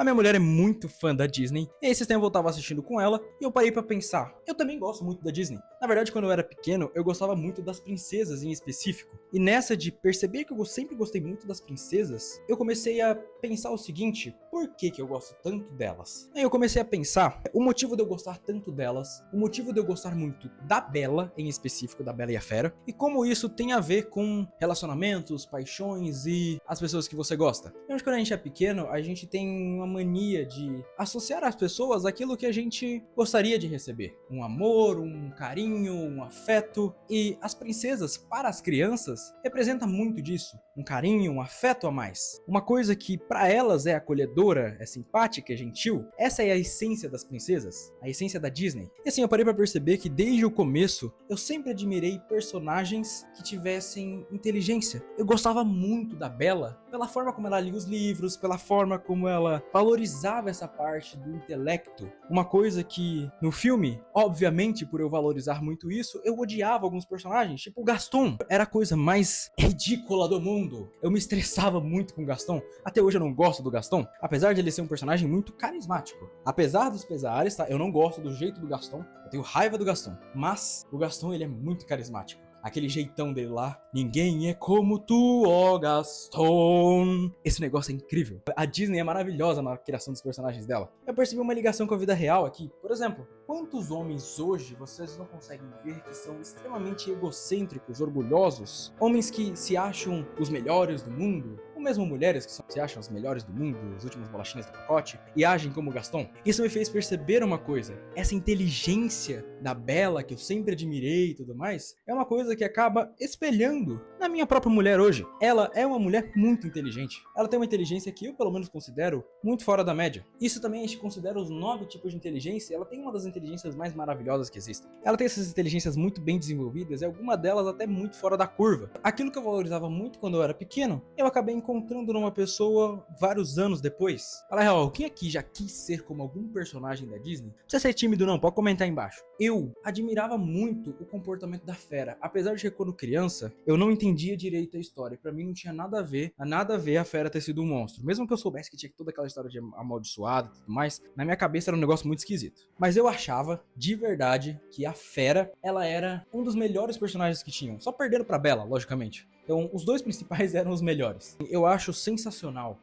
A minha mulher é muito fã da Disney, e esses tempos eu tava assistindo com ela e eu parei pra pensar, eu também gosto muito da Disney. Na verdade, quando eu era pequeno, eu gostava muito das princesas em específico. E nessa de perceber que eu sempre gostei muito das princesas, eu comecei a pensar o seguinte, por que eu gosto tanto delas? Aí eu comecei a pensar, o motivo de eu gostar tanto delas, o motivo de eu gostar muito da Bela, em específico, da Bela e a Fera, e como isso tem a ver com relacionamentos, paixões e as pessoas que você gosta. Eu acho que quando a gente é pequeno, a gente tem uma mania de associar às pessoas aquilo que a gente gostaria de receber. Um amor, um carinho, um afeto. E as princesas, para as crianças, representa muito disso. Um carinho, um afeto a mais. Uma coisa que para elas é acolhedora, é simpática, é gentil. Essa é a essência das princesas, a essência da Disney. E assim, eu parei para perceber que desde o começo, eu sempre admirei personagens que tivessem inteligência. Eu gostava muito da Bela, pela forma como ela lia os livros, pela forma como ela valorizava essa parte do intelecto. Uma coisa que no filme, obviamente por eu valorizar muito isso, eu odiava alguns personagens, tipo o Gaston. Era a coisa mais ridícula do mundo. Eu me estressava muito com o Gaston. Até hoje eu não gosto do Gaston, apesar de ele ser um personagem muito carismático. Apesar dos pesares, tá? Eu não gosto do jeito do Gaston, eu tenho raiva do Gaston. Mas o Gaston, ele é muito carismático. Aquele jeitão dele lá. Ninguém é como tu, ó Gaston. Esse negócio é incrível. A Disney é maravilhosa na criação dos personagens dela. Eu percebi uma ligação com a vida real aqui. Por exemplo, quantos homens hoje vocês não conseguem ver que são extremamente egocêntricos, orgulhosos? Homens que se acham os melhores do mundo? Ou mesmo mulheres que se acham as melhores do mundo, as últimas bolachinhas do pacote, e agem como Gaston. Isso me fez perceber uma coisa. Essa inteligência da Bela, que eu sempre admirei e tudo mais, é uma coisa que acaba espelhando na minha própria mulher hoje. Ela é uma mulher muito inteligente. Ela tem uma inteligência que eu, pelo menos, considero muito fora da média. Isso também a gente considera os 9 tipos de inteligência. Ela tem uma das inteligências mais maravilhosas que existem. Ela tem essas inteligências muito bem desenvolvidas e alguma delas até muito fora da curva. Aquilo que eu valorizava muito quando eu era pequeno, eu acabei encontrando numa pessoa vários anos depois. Fala, real, quem aqui já quis ser como algum personagem da Disney? Não precisa ser tímido não, pode comentar aí embaixo. Eu admirava muito o comportamento da Fera. Apesar de que quando criança, eu não entendia direito a história. Pra mim não tinha nada a ver a Fera ter sido um monstro. Mesmo que eu soubesse que tinha toda aquela história de amaldiçoado e tudo mais, na minha cabeça era um negócio muito esquisito. Mas eu achava, de verdade, que a Fera, ela era um dos melhores personagens que tinham. Só perdendo pra Bela, logicamente. Então, os dois principais eram os melhores. Eu acho sensacional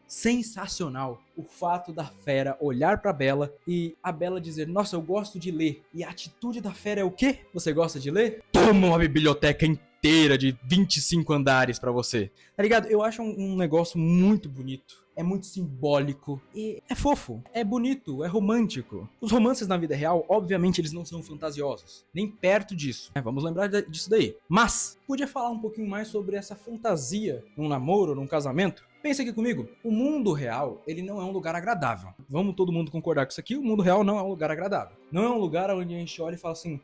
o fato da Fera olhar pra Bela e a Bela dizer, nossa, eu gosto de ler. E a atitude da Fera é o quê? Você gosta de ler? Toma uma biblioteca inteira de 25 andares pra você. Tá ligado? Eu acho um negócio muito bonito. É muito simbólico e é fofo, é bonito, é romântico. Os romances na vida real, obviamente, eles não são fantasiosos, nem perto disso. Vamos lembrar disso daí. Mas, podia falar um pouquinho mais sobre essa fantasia num namoro, num casamento? Pensa aqui comigo, o mundo real, ele não é um lugar agradável. Vamos todo mundo concordar com isso aqui, o mundo real não é um lugar agradável. Não é um lugar onde a gente olha e fala assim,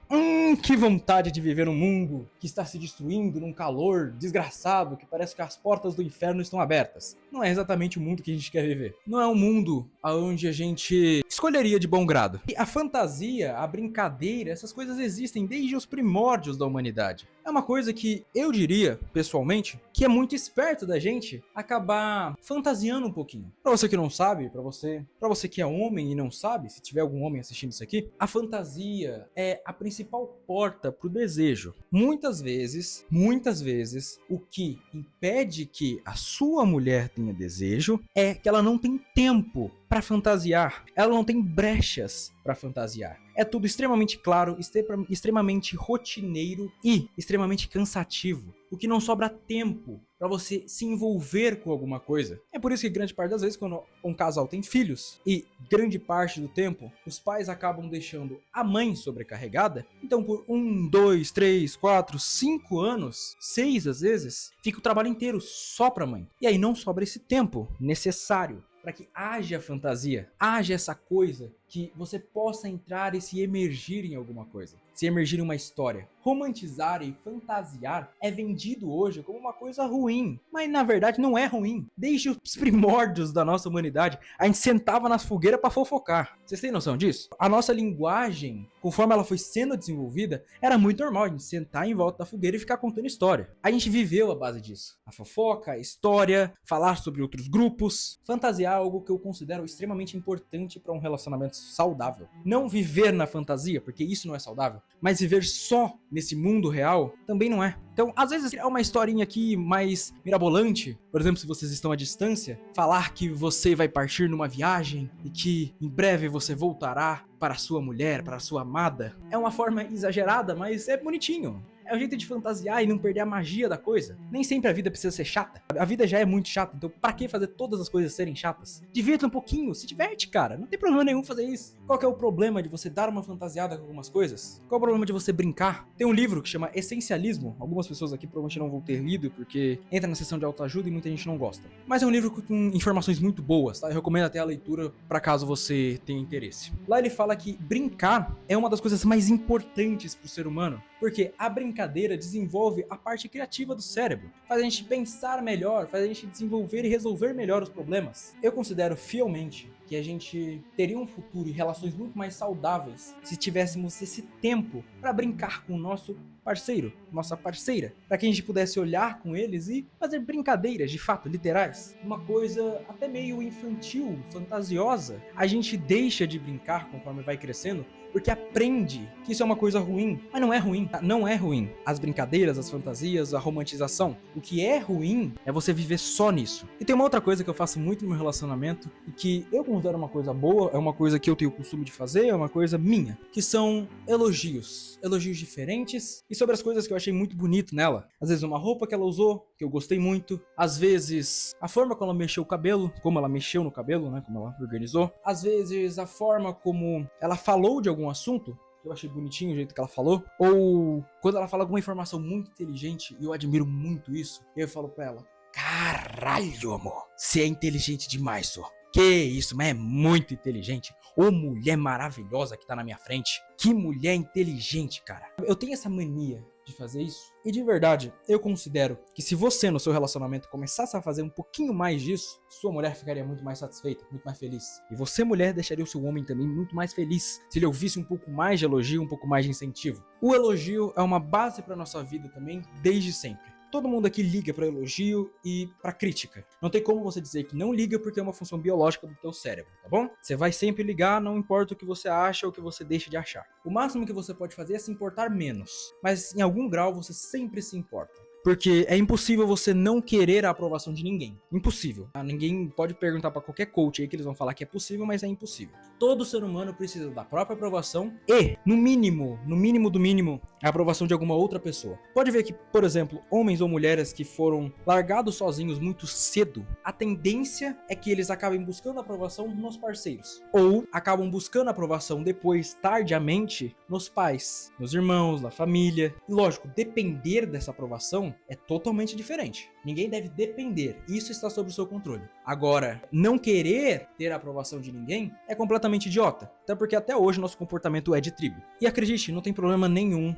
que vontade de viver um mundo que está se destruindo num calor desgraçado, que parece que as portas do inferno estão abertas. Não é exatamente o mundo que a gente quer viver. Não é um mundo onde a gente escolheria de bom grado. E a fantasia, a brincadeira, essas coisas existem desde os primórdios da humanidade. É uma coisa que eu diria, pessoalmente, que é muito esperto da gente acabar fantasiando um pouquinho. Pra você que não sabe, pra você que é homem e não sabe, se tiver algum homem assistindo isso aqui, a fantasia é a principal porta pro desejo. Muitas vezes, o que impede que a sua mulher tenha desejo é que ela não tem tempo para fantasiar. Ela não tem brechas para fantasiar. É tudo extremamente claro, extremamente rotineiro e extremamente cansativo. O que não sobra tempo para você se envolver com alguma coisa. É por isso que grande parte das vezes, quando um casal tem filhos e grande parte do tempo os pais acabam deixando a mãe sobrecarregada, então por 1, 2, 3, 4, 5 anos, 6 às vezes, fica o trabalho inteiro só pra mãe. E aí não sobra esse tempo necessário para que haja fantasia, haja essa coisa que você possa entrar e se emergir em alguma coisa. se emergir em uma história. Romantizar e fantasiar é vendido hoje como uma coisa ruim, mas na verdade não é ruim. Desde os primórdios da nossa humanidade, a gente sentava nas fogueiras para fofocar. Vocês têm noção disso? A nossa linguagem, conforme ela foi sendo desenvolvida, era muito normal a gente sentar em volta da fogueira e ficar contando história. A gente viveu a base disso. A fofoca, a história, falar sobre outros grupos. Fantasiar é algo que eu considero extremamente importante para um relacionamento saudável. Não viver na fantasia, porque isso não é saudável, mas viver só nesse mundo real também não é. Então, às vezes é uma historinha aqui mais mirabolante, por exemplo, se vocês estão à distância, falar que você vai partir numa viagem e que em breve você voltará para a sua mulher, para a sua amada, é uma forma exagerada, mas é bonitinho. É o jeito de fantasiar e não perder a magia da coisa. Nem sempre a vida precisa ser chata. A vida já é muito chata, então pra que fazer todas as coisas serem chatas? Divirta um pouquinho, se diverte, cara. Não tem problema nenhum fazer isso. Qual que é o problema de você dar uma fantasiada com algumas coisas? Qual é o problema de você brincar? Tem um livro que chama Essencialismo. Algumas pessoas aqui provavelmente não vão ter lido, porque entra na seção de autoajuda e muita gente não gosta. Mas é um livro com informações muito boas, tá? Eu recomendo até a leitura pra caso você tenha interesse. Lá ele fala que brincar é uma das coisas mais importantes pro ser humano, porque a brincadeira desenvolve a parte criativa do cérebro, faz a gente pensar melhor, faz a gente desenvolver e resolver melhor os problemas. Eu considero fielmente que a gente teria um futuro e relações muito mais saudáveis se tivéssemos esse tempo para brincar com o nosso parceiro, nossa parceira, para que a gente pudesse olhar com eles e fazer brincadeiras de fato literais, uma coisa até meio infantil, fantasiosa. A gente deixa de brincar conforme vai crescendo porque aprende que isso é uma coisa ruim, mas não é ruim, tá? Não é ruim. As brincadeiras, as fantasias, a romantização. O que é ruim é você viver só nisso. E tem uma outra coisa que eu faço muito no meu relacionamento e que eu considero uma coisa boa, é uma coisa que eu tenho o costume de fazer, é uma coisa minha, que são elogios. Elogios diferentes e sobre as coisas que eu achei muito bonito nela. Às vezes uma roupa que ela usou, que eu gostei muito. Às vezes a forma como ela mexeu o cabelo, como ela mexeu no cabelo, né? Como ela organizou. Às vezes a forma como ela falou de algum assunto, que eu achei bonitinho o jeito que ela falou, ou quando ela fala alguma informação muito inteligente, e eu admiro muito isso, eu falo pra ela: caralho, amor, você é inteligente demais, só. Que isso, mas é muito inteligente. Ô mulher maravilhosa que tá na minha frente. Que mulher inteligente, cara. Eu tenho essa mania de fazer isso. E de verdade, eu considero que se você no seu relacionamento começasse a fazer um pouquinho mais disso, sua mulher ficaria muito mais satisfeita, muito mais feliz. E você, mulher, deixaria o seu homem também muito mais feliz se ele ouvisse um pouco mais de elogio, um pouco mais de incentivo. O elogio é uma base para nossa vida também, desde sempre. Todo mundo aqui liga para elogio e para crítica. Não tem como você dizer que não liga porque é uma função biológica do teu cérebro, tá bom? Você vai sempre ligar, não importa o que você acha ou o que você deixa de achar. O máximo que você pode fazer é se importar menos, mas em algum grau você sempre se importa. Porque é impossível você não querer a aprovação de ninguém. Impossível. Ninguém pode perguntar pra qualquer coach aí que eles vão falar que é possível, mas é impossível. Todo ser humano precisa da própria aprovação e, no mínimo do mínimo, a aprovação de alguma outra pessoa. Pode ver que, por exemplo, homens ou mulheres que foram largados sozinhos muito cedo, a tendência é que eles acabem buscando aprovação nos parceiros. Ou acabam buscando aprovação depois, tardiamente, nos pais, nos irmãos, na família. E lógico, depender dessa aprovação é totalmente diferente. Ninguém deve depender. Isso está sob o seu controle. Agora, não querer ter a aprovação de ninguém é completamente idiota. Até porque até hoje nosso comportamento é de tribo. E acredite, não tem problema nenhum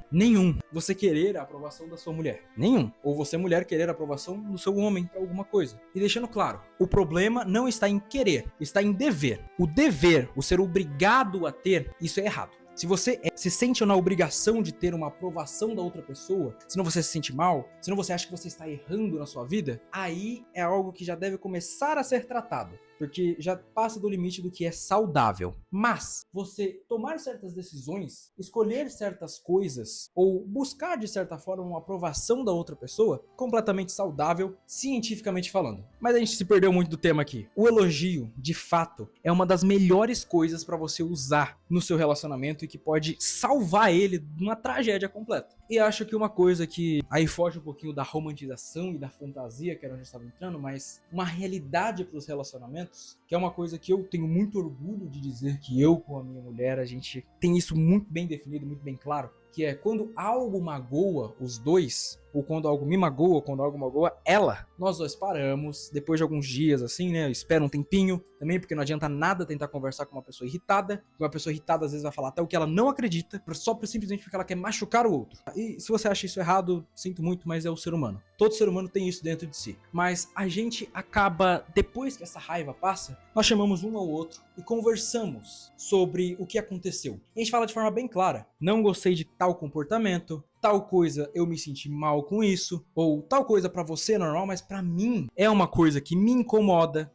você querer a aprovação da sua mulher. Nenhum. Ou você, mulher, querer a aprovação do seu homem para alguma coisa. E deixando claro, o problema não está em querer, está em dever. O dever, o ser obrigado a ter, isso é errado. Se você se sente na obrigação de ter uma aprovação da outra pessoa, senão você se sente mal, senão você acha que você está errando na sua vida, aí é algo que já deve começar a ser tratado. Porque já passa do limite do que é saudável. Mas você tomar certas decisões, escolher certas coisas ou buscar de certa forma uma aprovação da outra pessoa, completamente saudável, cientificamente falando. Mas a gente se perdeu muito do tema aqui. O elogio, de fato, é uma das melhores coisas para você usar no seu relacionamento e que pode salvar ele de uma tragédia completa. E acho que uma coisa que aí foge um pouquinho da romantização e da fantasia que era onde eu estava entrando, mas uma realidade para os relacionamentos, que é uma coisa que eu tenho muito orgulho de dizer que eu com a minha mulher, a gente tem isso muito bem definido, muito bem claro, que é quando algo magoa os dois, ou quando algo me magoa, ou quando algo magoa ela, nós dois paramos, depois de alguns dias assim, né, eu espero um tempinho, também porque não adianta nada tentar conversar com uma pessoa irritada, uma pessoa irritada às vezes vai falar até o que ela não acredita, simplesmente porque ela quer machucar o outro. E se você acha isso errado, sinto muito, mas é o ser humano. Todo ser humano tem isso dentro de si. Mas a gente acaba, depois que essa raiva passa, nós chamamos um ao outro e conversamos sobre o que aconteceu. E a gente fala de forma bem clara, não gostei de tal comportamento, tal coisa eu me senti mal com isso, ou tal coisa pra você é normal, mas pra mim é uma coisa que me incomoda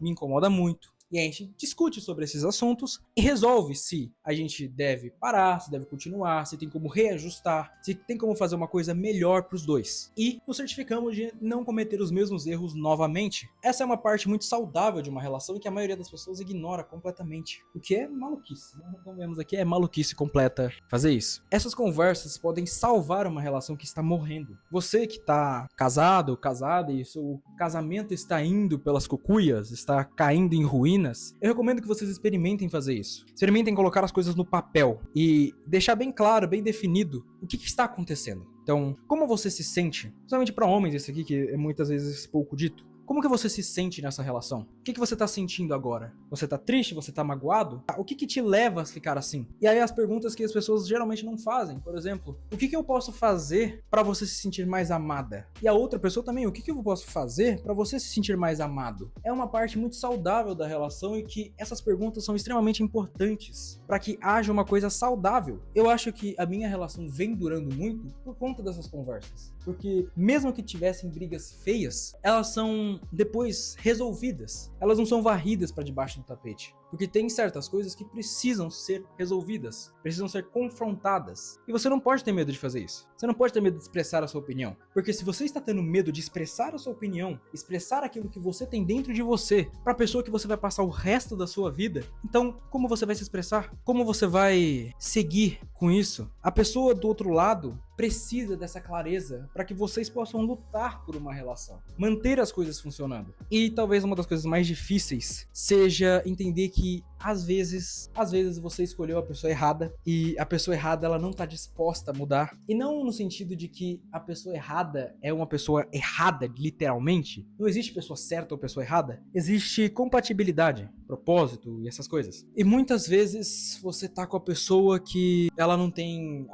muito. E a gente discute sobre esses assuntos e resolve se a gente deve parar, se deve continuar, se tem como reajustar, se tem como fazer uma coisa melhor para os dois. E nos certificamos de não cometer os mesmos erros novamente. Essa é uma parte muito saudável de uma relação e que a maioria das pessoas ignora completamente. O que é maluquice. Como vemos aqui, é maluquice completa fazer isso. Essas conversas podem salvar uma relação que está morrendo. Você que está casado ou casada e seu casamento está indo pelas cucuias, está caindo em ruínas, eu recomendo que vocês experimentem fazer isso. Experimentem colocar as coisas no papel e deixar bem claro, bem definido o que está acontecendo. Então, como você se sente? Principalmente para homens, esse aqui que é muitas vezes pouco dito. Como que você se sente nessa relação? O que você tá sentindo agora? Você tá triste? Você tá magoado? O que te leva a ficar assim? E aí as perguntas que as pessoas geralmente não fazem. Por exemplo, o que eu posso fazer pra você se sentir mais amada? E a outra pessoa também, o que eu posso fazer pra você se sentir mais amado? É uma parte muito saudável da relação e que essas perguntas são extremamente importantes pra que haja uma coisa saudável. Eu acho que a minha relação vem durando muito por conta dessas conversas. Porque mesmo que tivessem brigas feias, elas são depois resolvidas. Elas não são varridas para debaixo do tapete. Porque tem certas coisas que precisam ser resolvidas, precisam ser confrontadas. E você não pode ter medo de fazer isso. Você não pode ter medo de expressar a sua opinião. Porque se você está tendo medo de expressar a sua opinião, expressar aquilo que você tem dentro de você, para a pessoa que você vai passar o resto da sua vida, então como você vai se expressar? Como você vai seguir com isso? A pessoa do outro lado precisa dessa clareza para que vocês possam lutar por uma relação, manter as coisas funcionando. E talvez uma das coisas mais difíceis seja entender que às vezes você escolheu a pessoa errada e a pessoa errada ela não tá disposta a mudar. E não no sentido de que a pessoa errada é uma pessoa errada, literalmente. Não existe pessoa certa ou pessoa errada. Existe compatibilidade, propósito e essas coisas. E muitas vezes você tá com a pessoa que ela não tem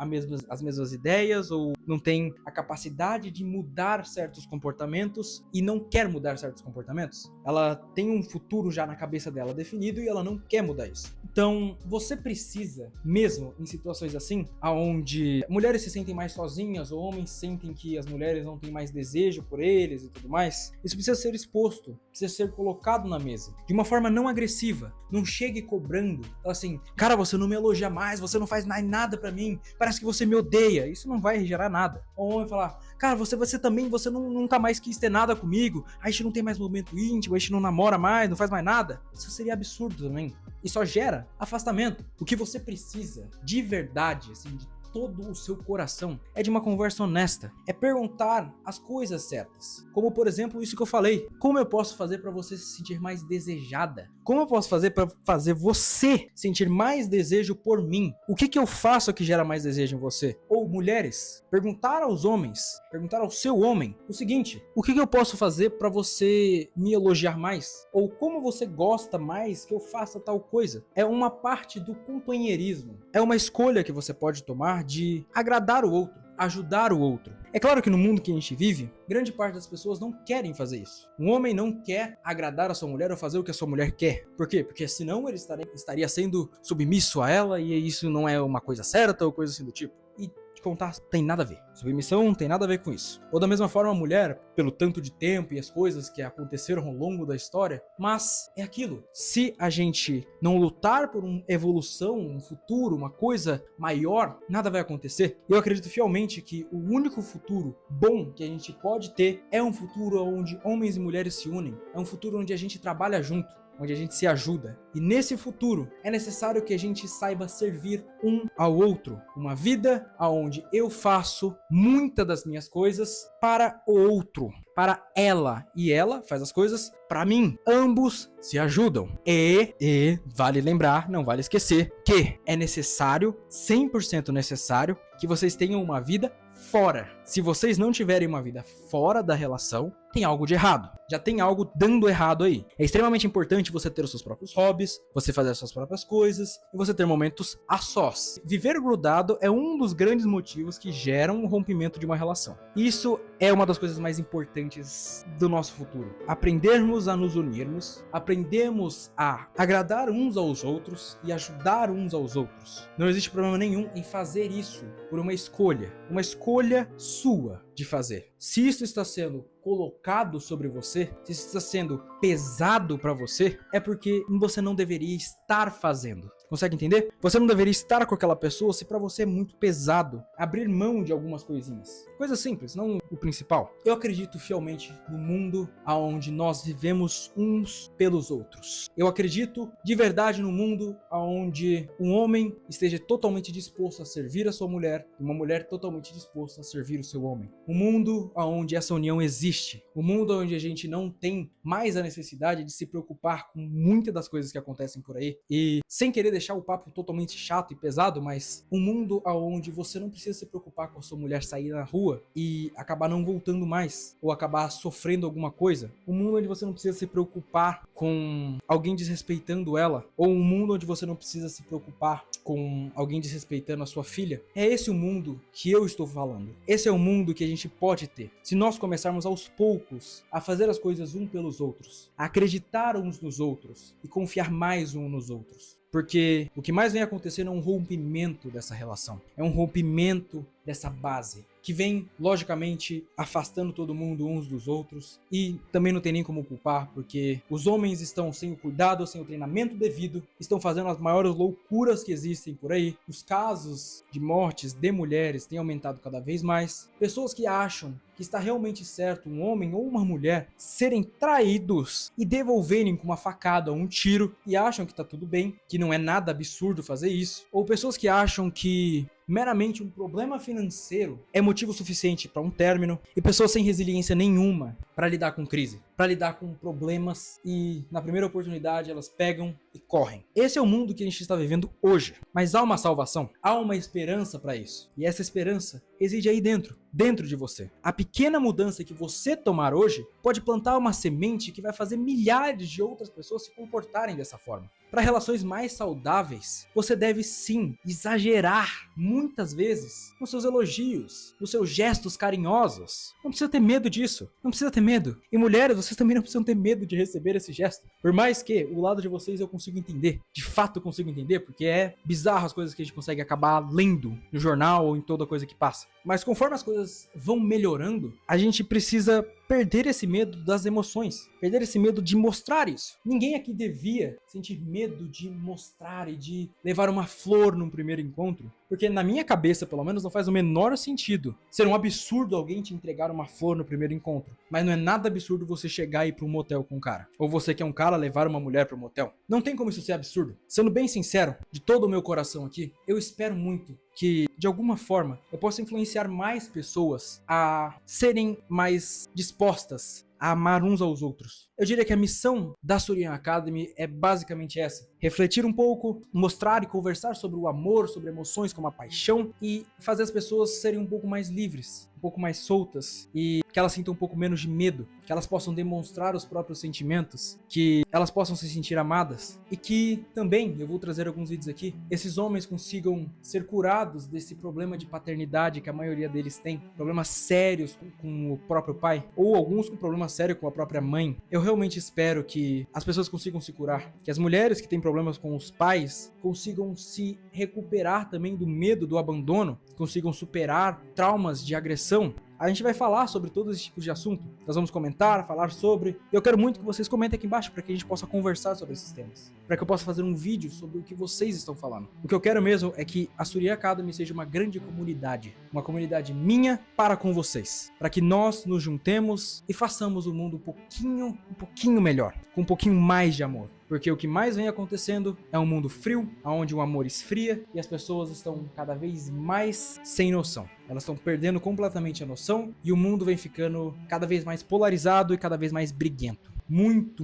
as mesmas ideias ou não tem a capacidade de mudar certos comportamentos e não quer mudar certos comportamentos. Ela tem um futuro já na cabeça dela definido e ela não quer mudar isso. Então, você precisa, mesmo em situações assim, onde mulheres se sentem mais sozinhas ou homens sentem que as mulheres não têm mais desejo por eles e tudo mais, isso precisa ser exposto, precisa ser colocado na mesa, de uma forma não agressiva. Não chegue cobrando, assim, cara, você não me elogia mais, você não faz nada pra mim, parece que você me odeia. Isso não vai gerar nada. Ou um homem falar, cara, você também, você nunca mais quis ter nada comigo, a gente não tem mais momento íntimo, a gente não namora mais, não faz mais nada. Isso seria absurdo também. E só gera afastamento. O que você precisa, de verdade, assim, de todo o seu coração, é de uma conversa honesta. É perguntar as coisas certas. Como, por exemplo, isso que eu falei. Como eu posso fazer para você se sentir mais desejada? Como eu posso fazer para fazer você sentir mais desejo por mim? O que eu faço que gera mais desejo em você? Ou mulheres, perguntar aos homens, perguntar ao seu homem o seguinte: o que eu posso fazer para você me elogiar mais? Ou como você gosta mais que eu faça tal coisa? É uma parte do companheirismo. É uma escolha que você pode tomar de agradar o outro, ajudar o outro. É claro que no mundo que a gente vive, grande parte das pessoas não querem fazer isso. Um homem não quer agradar a sua mulher ou fazer o que a sua mulher quer. Por quê? Porque senão ele estaria sendo submisso a ela e isso não é uma coisa certa ou coisa assim do tipo. E te contar, tem nada a ver. Submissão não tem nada a ver com isso. Ou da mesma forma a mulher, pelo tanto de tempo e as coisas que aconteceram ao longo da história, mas é aquilo. Se a gente não lutar por uma evolução, um futuro, uma coisa maior, nada vai acontecer. Eu acredito fielmente que o único futuro bom que a gente pode ter é um futuro onde homens e mulheres se unem. É um futuro onde a gente trabalha junto. onde a gente se ajuda. E nesse futuro é necessário que a gente saiba servir um ao outro. Uma vida onde eu faço muitas das minhas coisas para o outro, para ela, e ela faz as coisas para mim. Ambos se ajudam. E vale lembrar, não vale esquecer, que é necessário, 100% necessário, que vocês tenham uma vida fora. Se vocês não tiverem uma vida fora da relação, tem algo de errado. Já tem algo dando errado aí. É extremamente importante você ter os seus próprios hobbies, você fazer as suas próprias coisas e você ter momentos a sós. Viver grudado é um dos grandes motivos que geram o rompimento de uma relação. Isso é uma das coisas mais importantes do nosso futuro. Aprendermos a nos unirmos, aprendemos a agradar uns aos outros e ajudar uns aos outros. Não existe problema nenhum em fazer isso por uma escolha sua de fazer. Se isso está sendo colocado sobre você, se isso está sendo pesado para você, é porque você não deveria estar fazendo. Consegue entender? Você não deveria estar com aquela pessoa se para você é muito pesado abrir mão de algumas coisinhas. Coisas simples, não o principal. Eu acredito fielmente no mundo onde nós vivemos uns pelos outros. Eu acredito de verdade no mundo onde um homem esteja totalmente disposto a servir a sua mulher e uma mulher totalmente disposta a servir o seu homem. Um mundo onde essa união existe. Um mundo onde a gente não tem mais a necessidade de se preocupar com muitas das coisas que acontecem por aí. E sem querer deixar o papo totalmente chato e pesado, mas um mundo onde você não precisa se preocupar com a sua mulher sair na rua e acabar não voltando mais, ou acabar sofrendo alguma coisa. Um mundo onde você não precisa se preocupar com alguém desrespeitando ela, ou um mundo onde você não precisa se preocupar com alguém desrespeitando a sua filha. É esse o mundo que eu estou falando. Esse é o mundo que a gente pode ter. Se nós começarmos aos poucos a fazer as coisas um pelos outros, a acreditar uns nos outros e confiar mais uns nos outros. Porque o que mais vem acontecendo é um rompimento dessa relação. É um rompimento dessa base, que vem, logicamente, afastando todo mundo uns dos outros. E também não tem nem como culpar, porque os homens estão sem o cuidado, sem o treinamento devido, estão fazendo as maiores loucuras que existem por aí. Os casos de mortes de mulheres têm aumentado cada vez mais. Pessoas que acham que está realmente certo um homem ou uma mulher serem traídos e devolverem com uma facada ou um tiro e acham que está tudo bem, que não é nada absurdo fazer isso. Ou pessoas que acham que meramente um problema financeiro é motivo suficiente para um término, e pessoas sem resiliência nenhuma para lidar com crise, para lidar com problemas, e na primeira oportunidade elas pegam e correm. Esse é o mundo que a gente está vivendo hoje, mas há uma salvação, há uma esperança para isso, e essa esperança reside aí dentro de você. A pequena mudança que você tomar hoje pode plantar uma semente que vai fazer milhares de outras pessoas se comportarem dessa forma. Para relações mais saudáveis, você deve sim exagerar muitas vezes nos seus elogios, nos seus gestos carinhosos. Não precisa ter medo disso, não precisa ter medo. E mulheres, vocês também não precisam ter medo de receber esse gesto. Por mais que o lado de vocês eu consigo entender, de fato eu consigo entender, porque é bizarro as coisas que a gente consegue acabar lendo no jornal ou em toda coisa que passa. Mas conforme as coisas vão melhorando, a gente precisa perder esse medo das emoções, perder esse medo de mostrar isso. Ninguém aqui devia sentir medo de mostrar e de levar uma flor num primeiro encontro, porque na minha cabeça, pelo menos, não faz o menor sentido ser um absurdo alguém te entregar uma flor no primeiro encontro, mas não é nada absurdo você chegar e ir para um motel com um cara, ou você que é um cara levar uma mulher para um motel. Não tem como isso ser absurdo. Sendo bem sincero, de todo o meu coração aqui, eu espero muito que, de alguma forma, eu possa influenciar mais pessoas a serem mais dispostas a amar uns aos outros. Eu diria que a missão da Surya Academy é basicamente essa: refletir um pouco, mostrar e conversar sobre o amor, sobre emoções como a paixão, e fazer as pessoas serem um pouco mais livres, um pouco mais soltas, e que elas sintam um pouco menos de medo, que elas possam demonstrar os próprios sentimentos, que elas possam se sentir amadas, e que também, eu vou trazer alguns vídeos aqui, esses homens consigam ser curados desse problema de paternidade que a maioria deles tem, problemas sérios com o próprio pai, ou alguns com problemas sérios com a própria mãe. Eu realmente espero que as pessoas consigam se curar, que as mulheres que têm problemas com os pais consigam se recuperar também do medo do abandono, consigam superar traumas de agressão, A gente vai falar sobre todos esses tipos de assunto. Nós vamos comentar, falar sobre. Eu quero muito que vocês comentem aqui embaixo para que a gente possa conversar sobre esses temas. Para que eu possa fazer um vídeo sobre o que vocês estão falando. O que eu quero mesmo é que a Surya Academy seja uma grande comunidade. Uma comunidade minha para com vocês. Para que nós nos juntemos e façamos o mundo um pouquinho melhor. Com um pouquinho mais de amor. Porque o que mais vem acontecendo é um mundo frio, onde o amor esfria e as pessoas estão cada vez mais sem noção. Elas estão perdendo completamente a noção e o mundo vem ficando cada vez mais polarizado e cada vez mais briguento. Muito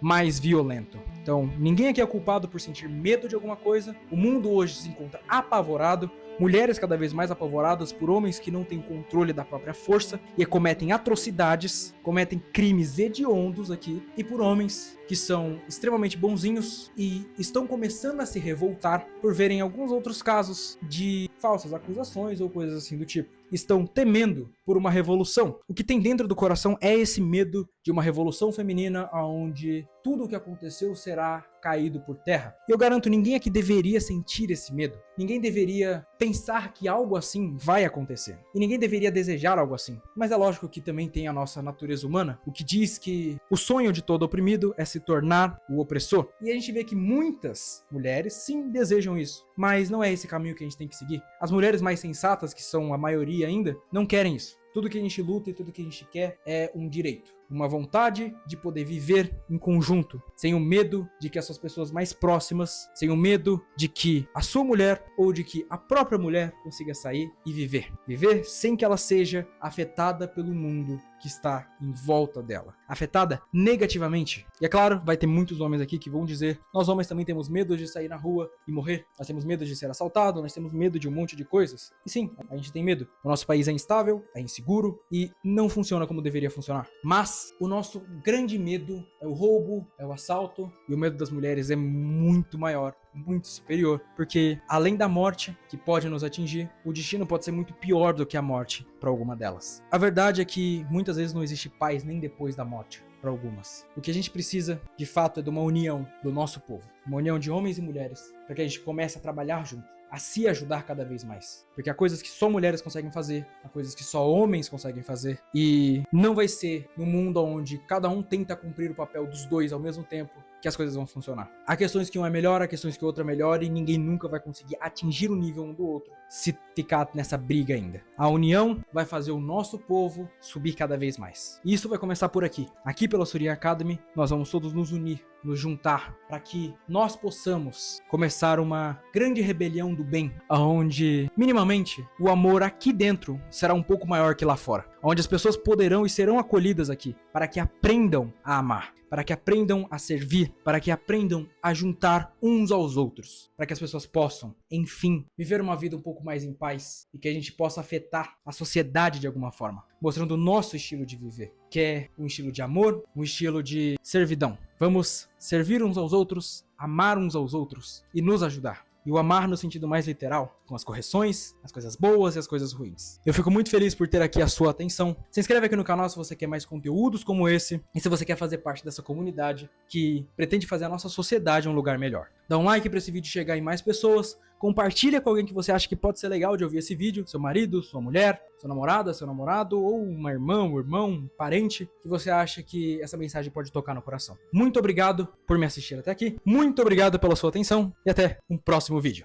mais violento. Então, ninguém aqui é culpado por sentir medo de alguma coisa. O mundo hoje se encontra apavorado. Mulheres cada vez mais apavoradas por homens que não têm controle da própria força e cometem atrocidades, cometem crimes hediondos aqui, e por homens que são extremamente bonzinhos e estão começando a se revoltar por verem alguns outros casos de falsas acusações ou coisas assim do tipo. Estão temendo por uma revolução. O que tem dentro do coração é esse medo de uma revolução feminina onde tudo o que aconteceu será caído por terra. E eu garanto, ninguém aqui deveria sentir esse medo. Ninguém deveria pensar que algo assim vai acontecer. E ninguém deveria desejar algo assim. Mas é lógico que também tem a nossa natureza humana, o que diz que o sonho de todo oprimido é se tornar o opressor. E a gente vê que muitas mulheres sim desejam isso. Mas não é esse caminho que a gente tem que seguir. As mulheres mais sensatas, que são a maioria ainda, não querem isso. Tudo que a gente luta e tudo que a gente quer é um direito. Uma vontade de poder viver em conjunto, sem o medo de que as suas pessoas mais próximas, sem o medo de que a sua mulher ou de que a própria mulher consiga sair e viver. Viver sem que ela seja afetada pelo mundo que está em volta dela. Afetada negativamente. E é claro, vai ter muitos homens aqui que vão dizer: nós homens também temos medo de sair na rua e morrer. Nós temos medo de ser assaltado, nós temos medo de um monte de coisas. E sim, a gente tem medo. O nosso país é instável, é inseguro e não funciona como deveria funcionar. Mas o nosso grande medo é o roubo, é o assalto, e o medo das mulheres é muito maior, muito superior, porque além da morte que pode nos atingir, o destino pode ser muito pior do que a morte para alguma delas. A verdade é que muitas vezes não existe paz nem depois da morte para algumas. O que a gente precisa, de fato, é de uma união do nosso povo, uma união de homens e mulheres, para que a gente comece a trabalhar junto, a se ajudar cada vez mais. Porque há coisas que só mulheres conseguem fazer, há coisas que só homens conseguem fazer, e não vai ser no mundo onde cada um tenta cumprir o papel dos dois ao mesmo tempo que as coisas vão funcionar. Há questões que um é melhor, há questões que o outro é melhor, e ninguém nunca vai conseguir atingir o nível um do outro se ficar nessa briga ainda. A união vai fazer o nosso povo subir cada vez mais. E isso vai começar por aqui. Aqui pela Surya Academy, nós vamos todos nos unir, nos juntar, para que nós possamos começar uma grande rebelião do bem, onde, minimamente, o amor aqui dentro será um pouco maior que lá fora. Onde as pessoas poderão e serão acolhidas aqui, para que aprendam a amar, para que aprendam a servir, para que aprendam a juntar uns aos outros, para que as pessoas possam, enfim, viver uma vida um pouco mais em paz e que a gente possa afetar a sociedade de alguma forma, mostrando o nosso estilo de viver, que é um estilo de amor, um estilo de servidão. Vamos servir uns aos outros, amar uns aos outros e nos ajudar. E o amar no sentido mais literal, com as correções, as coisas boas e as coisas ruins. Eu fico muito feliz por ter aqui a sua atenção. Se inscreve aqui no canal se você quer mais conteúdos como esse e se você quer fazer parte dessa comunidade que pretende fazer a nossa sociedade um lugar melhor. Dá um like para esse vídeo chegar em mais pessoas. Compartilha com alguém que você acha que pode ser legal de ouvir esse vídeo, seu marido, sua mulher, sua namorada, seu namorado, ou uma irmã, um irmão, um parente, que você acha que essa mensagem pode tocar no coração. Muito obrigado por me assistir até aqui, muito obrigado pela sua atenção e até um próximo vídeo.